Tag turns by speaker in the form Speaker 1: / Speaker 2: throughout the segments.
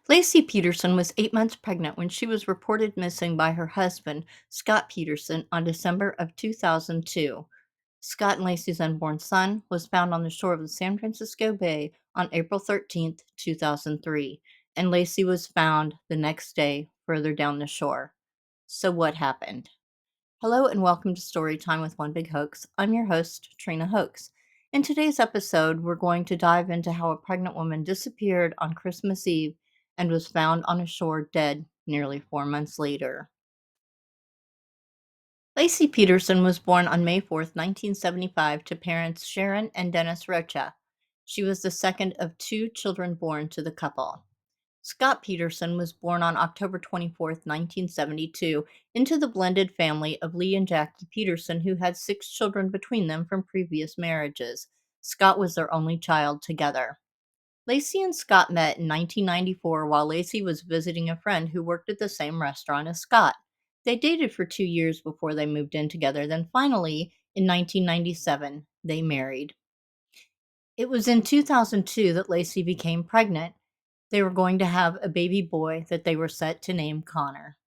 Speaker 1: Lacey Peterson was 8 months pregnant when she was reported missing by her husband, Scott Peterson, on December of 2002. Scott and Lacey's unborn son was found on the shore of the San Francisco Bay on April 13th, 2003, and Lacey was found the next day further down the shore. So, what happened? Hello and welcome to Storytime with One Big Hoax. I'm your host, Trina Hoax. In today's episode, we're going to dive into how a pregnant woman disappeared on Christmas Eve and was found on a shore dead nearly 4 months later. Lacey Peterson was born on May 4th, 1975, to parents Sharon and Dennis Rocha. She was the second of two children born to the couple. Scott Peterson was born on October 24th, 1972, into the blended family of Lee and Jackie Peterson, who had 6 children between them from previous marriages. Scott was their only child together. Lacey and Scott met in 1994 while Lacey was visiting a friend who worked at the same restaurant as Scott. They dated for 2 years before they moved in together. Then finally, in 1997, they married. It was in 2002 that Lacey became pregnant. They were going to have a baby boy that they were set to name Connor.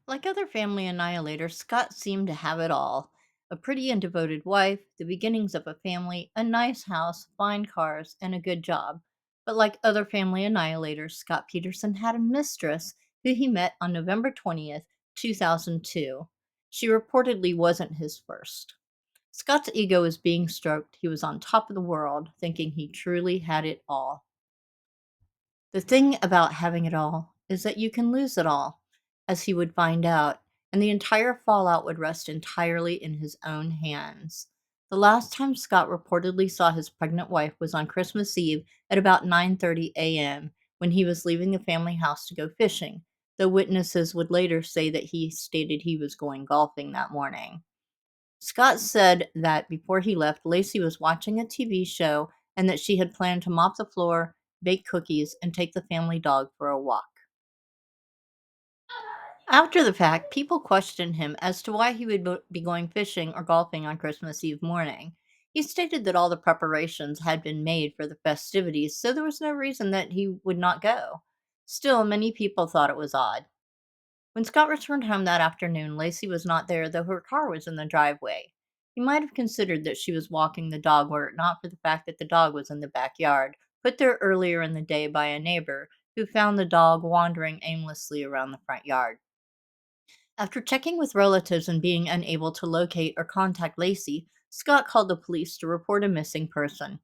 Speaker 1: Like other family annihilators, Scott seemed to have it all: a pretty and devoted wife, the beginnings of a family, a nice house, fine cars, and a good job. But like other family annihilators, Scott Peterson had a mistress who he met on November 20th, 2002. She reportedly wasn't his first. Scott's ego was being stroked. He was on top of the world, thinking he truly had it all. The thing about having it all is that you can lose it all, as he would find out, and the entire fallout would rest entirely in his own hands. The last time Scott reportedly saw his pregnant wife was on Christmas Eve at about 9:30 a.m. when he was leaving the family house to go fishing, though witnesses would later say that he stated he was going golfing that morning. Scott said that before he left, Lacey was watching a TV show and that she had planned to mop the floor, bake cookies, and take the family dog for a walk. After the fact, people questioned him as to why he would be going fishing or golfing on Christmas Eve morning. He stated that all the preparations had been made for the festivities, so there was no reason that he would not go. Still, many people thought it was odd. When Scott returned home that afternoon, Lacey was not there, though her car was in the driveway. He might have considered that she was walking the dog were it not for the fact that the dog was in the backyard, put there earlier in the day by a neighbor who found the dog wandering aimlessly around the front yard. After checking with relatives and being unable to locate or contact Lacey, Scott called the police to report a missing person.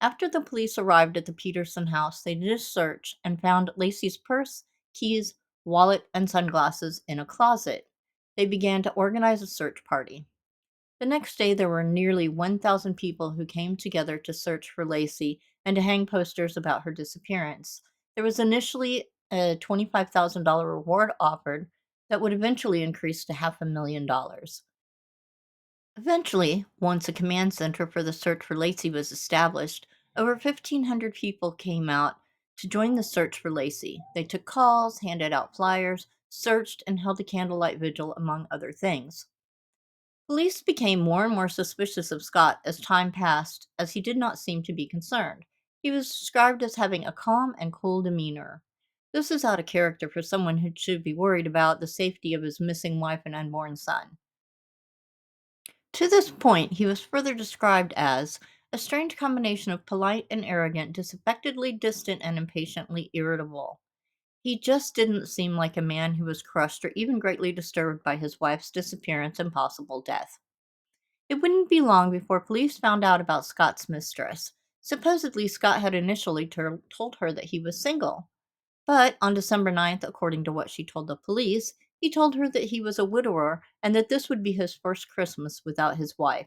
Speaker 1: After the police arrived at the Peterson house, they did a search and found Lacey's purse, keys, wallet, and sunglasses in a closet. They began to organize a search party. The next day, there were nearly 1,000 people who came together to search for Lacey and to hang posters about her disappearance. There was initially a $25,000 reward offered that would eventually increase to $500,000. Eventually, once a command center for the search for Lacey was established, over 1,500 people came out to join the search for Lacey. They took calls, handed out flyers, searched, and held a candlelight vigil, among other things. Police became more and more suspicious of Scott as time passed, as he did not seem to be concerned. He was described as having a calm and cool demeanor. This is out of character for someone who should be worried about the safety of his missing wife and unborn son. To this point, he was further described as a strange combination of polite and arrogant, disaffectedly distant, and impatiently irritable. He just didn't seem like a man who was crushed or even greatly disturbed by his wife's disappearance and possible death. It wouldn't be long before police found out about Scott's mistress. Supposedly, Scott had initially told her that he was single. But on December 9th, according to what she told the police, he told her that he was a widower and that this would be his first Christmas without his wife.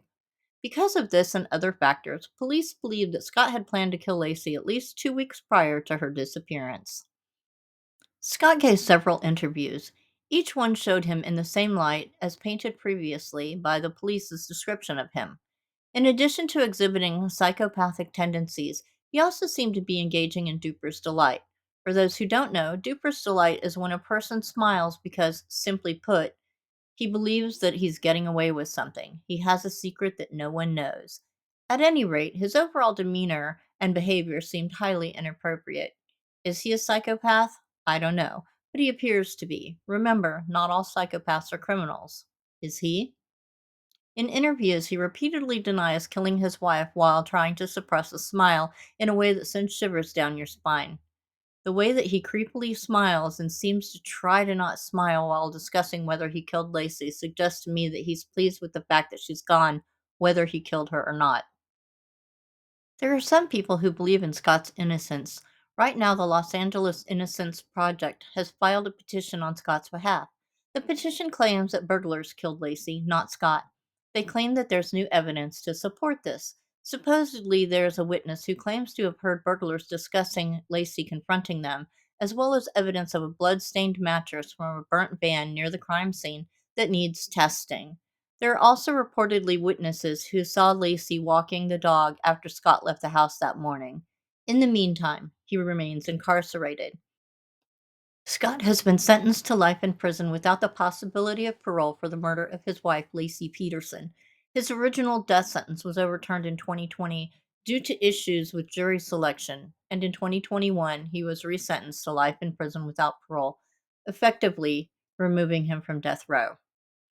Speaker 1: Because of this and other factors, police believed that Scott had planned to kill Lacey at least 2 weeks prior to her disappearance. Scott gave several interviews. Each one showed him in the same light as painted previously by the police's description of him. In addition to exhibiting psychopathic tendencies, he also seemed to be engaging in duper's delight. For those who don't know, duper's delight is when a person smiles because, simply put, he believes that he's getting away with something. He has a secret that no one knows. At any rate, his overall demeanor and behavior seemed highly inappropriate. Is he a psychopath? I don't know, but he appears to be. Remember, not all psychopaths are criminals. Is he? In interviews, he repeatedly denies killing his wife while trying to suppress a smile in a way that sends shivers down your spine. The way that he creepily smiles and seems to try to not smile while discussing whether he killed Lacey suggests to me that he's pleased with the fact that she's gone, whether he killed her or not. There are some people who believe in Scott's innocence. Right now, the Los Angeles Innocence Project has filed a petition on Scott's behalf. The petition claims that burglars killed Lacey, not Scott. They claim that there's new evidence to support this. Supposedly, there's a witness who claims to have heard burglars discussing Lacey confronting them, as well as evidence of a blood-stained mattress from a burnt van near the crime scene that needs testing. There are also reportedly witnesses who saw Lacey walking the dog after Scott left the house that morning. In the meantime, he remains incarcerated. Scott has been sentenced to life in prison without the possibility of parole for the murder of his wife, Lacey Peterson. His original death sentence was overturned in 2020 due to issues with jury selection, and in 2021, he was resentenced to life in prison without parole, effectively removing him from death row.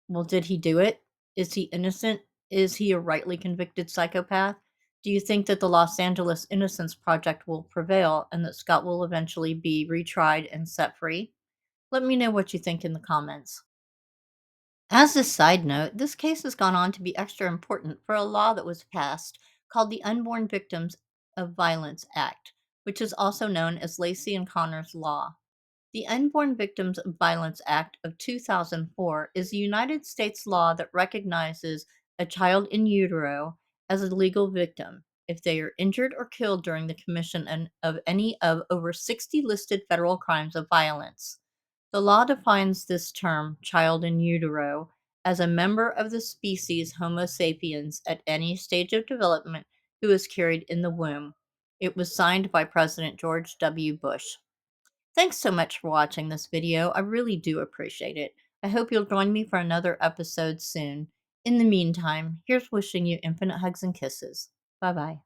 Speaker 1: Well, did he do it? Is he innocent? Is he a rightly convicted psychopath? Do you think that the Los Angeles Innocence Project will prevail and that Scott will eventually be retried and set free? Let me know what you think in the comments. As a side note, this case has gone on to be extra important for a law that was passed called the Unborn Victims of Violence Act, which is also known as Lacey and Connor's Law. The Unborn Victims of Violence Act of 2004 is a United States law that recognizes a child in utero as a legal victim if they are injured or killed during the commission of any of over 60 listed federal crimes of violence. The law defines this term, child in utero, as a member of the species Homo sapiens at any stage of development who is carried in the womb. It was signed by President George W. Bush. Thanks so much for watching this video. I really do appreciate it. I hope you'll join me for another episode soon. In the meantime, here's wishing you infinite hugs and kisses. Bye bye.